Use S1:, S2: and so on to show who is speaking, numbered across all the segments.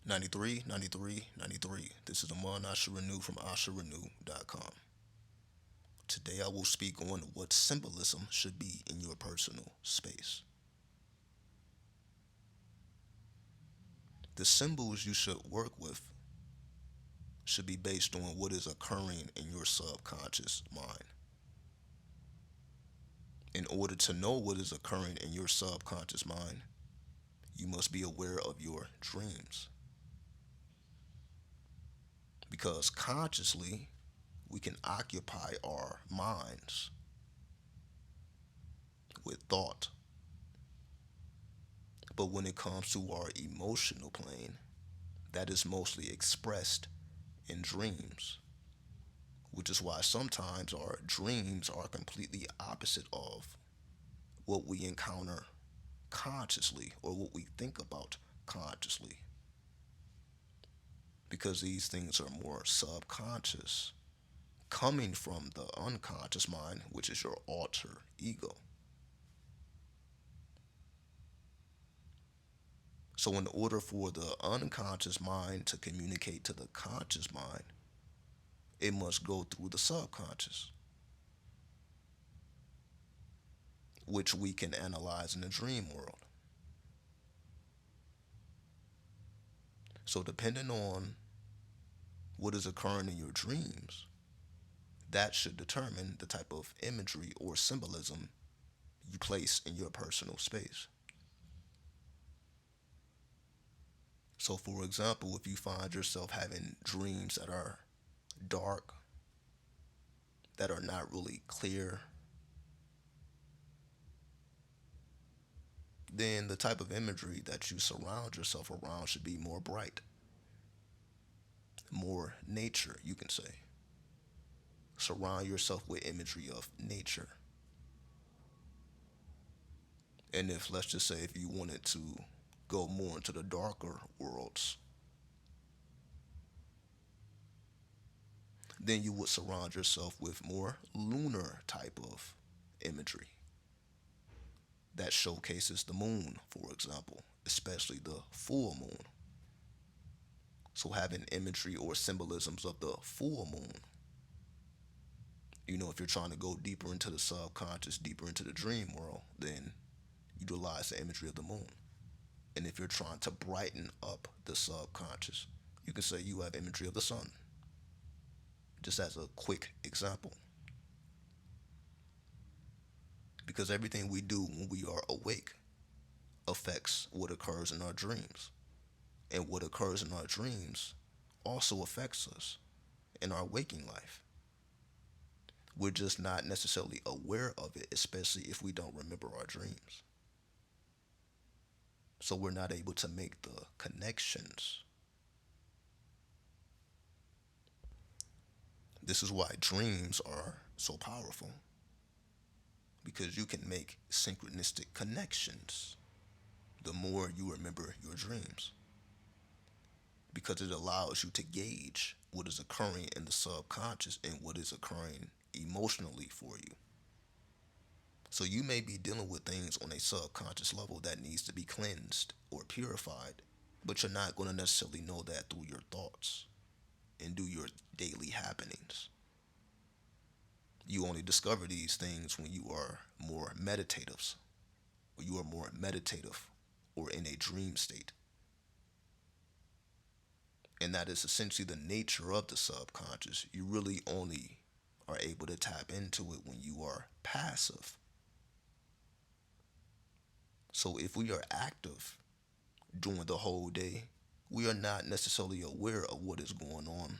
S1: 93, 93, 93. This is Aman Asha Renew from AshaRenew.com. Today I will speak on what symbolism should be in your personal space. The symbols you should work with should be based on what is occurring in your subconscious mind. In order to know what is occurring in your subconscious mind, you must be aware of your dreams. Because consciously, we can occupy our minds with thought. But when it comes to our emotional plane, that is mostly expressed in dreams, which is why sometimes our dreams are completely opposite of what we encounter consciously or what we think about consciously, because these things are more subconscious, coming from the unconscious mind, which is your alter ego. So, in order for the unconscious mind to communicate to the conscious mind, it must go through the subconscious, which we can analyze in the dream world. So, depending on what is occurring in your dreams, that should determine the type of imagery or symbolism you place in your personal space. So, for example, if you find yourself having dreams that are dark, that are not really clear, then the type of imagery that you surround yourself around should be more bright, more nature, you can say. Surround yourself with imagery of nature. And if, let's just say, if you wanted to go more into the darker worlds, then you would surround yourself with more lunar type of imagery that showcases the moon, for example, especially the full moon. So, having imagery or symbolisms of the full moon, if you're trying to go deeper into the subconscious, deeper into the dream world, then utilize the imagery of the moon. And if you're trying to brighten up the subconscious, you can say you have imagery of the sun, just as a quick example. Because everything we do when we are awake affects what occurs in our dreams. And what occurs in our dreams also affects us in our waking life. We're just not necessarily aware of it, especially if we don't remember our dreams. So we're not able to make the connections. This is why dreams are so powerful, because you can make synchronistic connections the more you remember your dreams, because it allows you to gauge what is occurring in the subconscious and what is occurring emotionally for you. So you may be dealing with things on a subconscious level that needs to be cleansed or purified, but you're not going to necessarily know that through your thoughts and do your daily happenings. You only discover these things when you are more meditative, or you are more meditative or in a dream state. And that is essentially the nature of the subconscious. You really only are able to tap into it when you are passive. So if we are active during the whole day, we are not necessarily aware of what is going on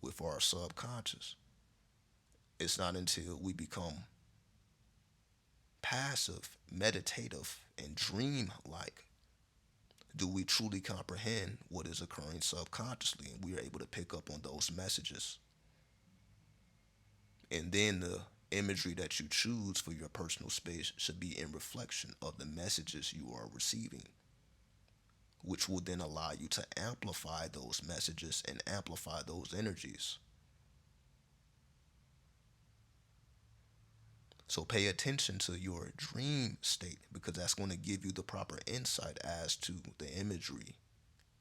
S1: with our subconscious. It's not until we become passive, meditative, and dream like do we truly comprehend what is occurring subconsciously, and we are able to pick up on those messages. And then the imagery that you choose for your personal space should be in reflection of the messages you are receiving, which will then allow you to amplify those messages and amplify those energies. So pay attention to your dream state, because that's going to give you the proper insight as to the imagery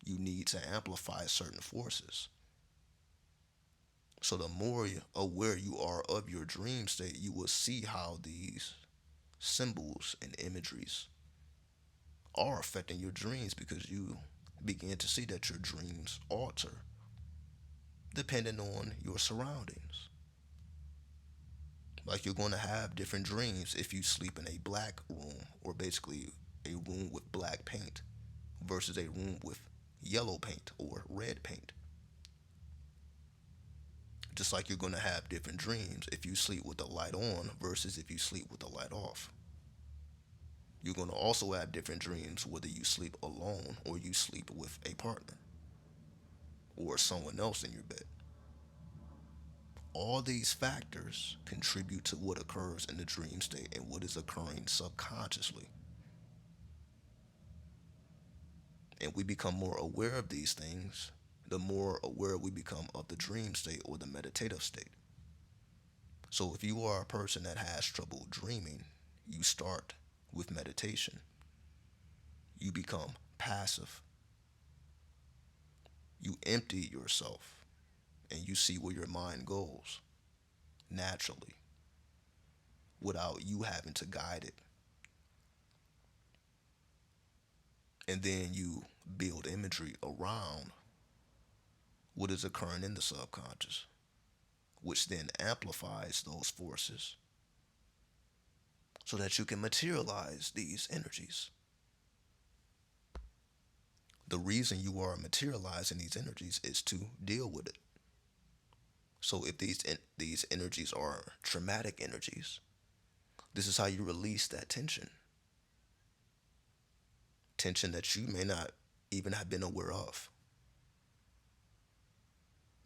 S1: you need to amplify certain forces. So the more aware you are of your dream state, you will see how these symbols and imageries are affecting your dreams, because you begin to see that your dreams alter depending on your surroundings. Like, you're going to have different dreams if you sleep in a black room, or basically a room with black paint, versus a room with yellow paint or red paint. Just like you're going to have different dreams if you sleep with the light on versus if you sleep with the light off. You're going to also have different dreams whether you sleep alone or you sleep with a partner or someone else in your bed. All these factors contribute to what occurs in the dream state and what is occurring subconsciously. And we become more aware of these things, the more aware we become of the dream state or the meditative state. So if you are a person that has trouble dreaming, you start with meditation. You become passive. You empty yourself and you see where your mind goes naturally without you having to guide it. And then you build imagery around what is occurring in the subconscious, which then amplifies those forces so that you can materialize these energies. The reason you are materializing these energies is to deal with it. So if these energies are traumatic energies, this is how you release that tension. Tension that you may not even have been aware of,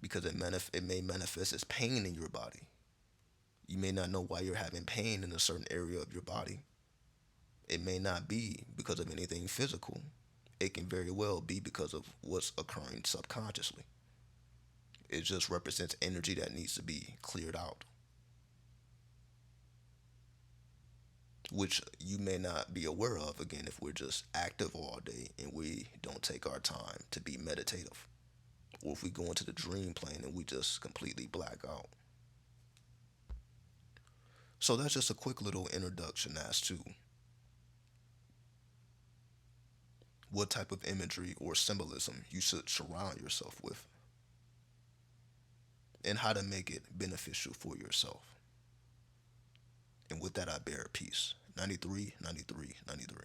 S1: because it may manifest as pain in your body. You may not know why you're having pain in a certain area of your body. It may not be because of anything physical. It can very well be because of what's occurring subconsciously. It just represents energy that needs to be cleared out, which you may not be aware of, again, if we're just active all day and we don't take our time to be meditative, or if we go into the dream plane and we just completely black out. So that's just a quick little introduction as to what type of imagery or symbolism you should surround yourself with and how to make it beneficial for yourself. And with that, I bear peace. 93, 93, 93.